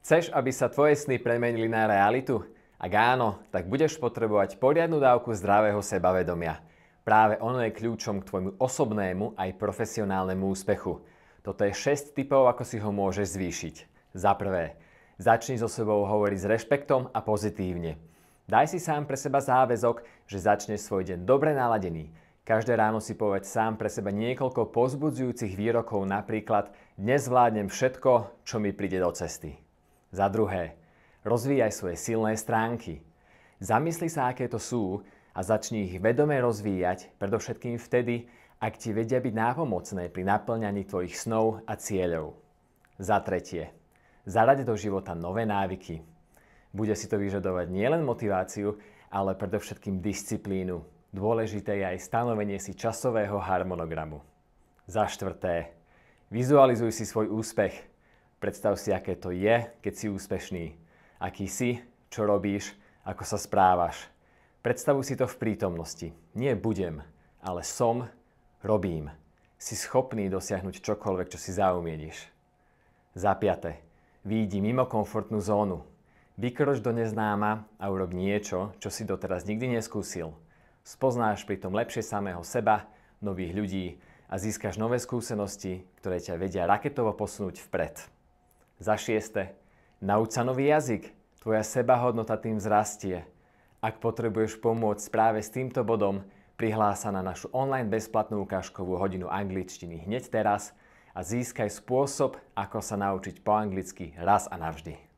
Chceš, aby sa tvoje sny premenili na realitu? Ak áno, tak budeš potrebovať poriadnu dávku zdravého sebavedomia. Práve ono je kľúčom k tvojmu osobnému aj profesionálnemu úspechu. Toto je 6 tipov, ako si ho môžeš zvýšiť. Za prvé, začni so sebou hovoriť s rešpektom a pozitívne. Daj si sám pre seba záväzok, že začneš svoj deň dobre naladený. Každé ráno si povedz sám pre seba niekoľko povzbudzujúcich výrokov, napríklad dnes zvládnem všetko, čo mi príde do cesty. Za druhé, rozvíjaj svoje silné stránky. Zamysli sa, aké to sú a začni ich vedome rozvíjať, predovšetkým vtedy, ak ti vedia byť nápomocné pri naplňaní tvojich snov a cieľov. Za tretie, zaraď do života nové návyky. Bude si to vyžadovať nielen motiváciu, ale predovšetkým disciplínu. Dôležité je aj stanovenie si časového harmonogramu. Za štvrté, vizualizuj si svoj úspech. Predstav si, aké to je, keď si úspešný. Aký si, čo robíš, ako sa správaš. Predstavuj si to v prítomnosti. Nie budem, ale som, robím. Si schopný dosiahnuť čokoľvek, čo si zaumieníš. Za piate, výjdi mimo komfortnú zónu. Vykroč do neznáma a urob niečo, čo si doteraz nikdy neskúsil. Spoznáš pritom lepšie samého seba, nových ľudí a získaš nové skúsenosti, ktoré ťa vedia raketovo posunúť vpred. Za šieste, nauč sa nový jazyk. Tvoja sebahodnota tým vzrastie. Ak potrebuješ pomôcť práve s týmto bodom, prihlás sa na našu online bezplatnú ukážkovú hodinu angličtiny hneď teraz a získaj spôsob, ako sa naučiť po anglicky raz a navždy.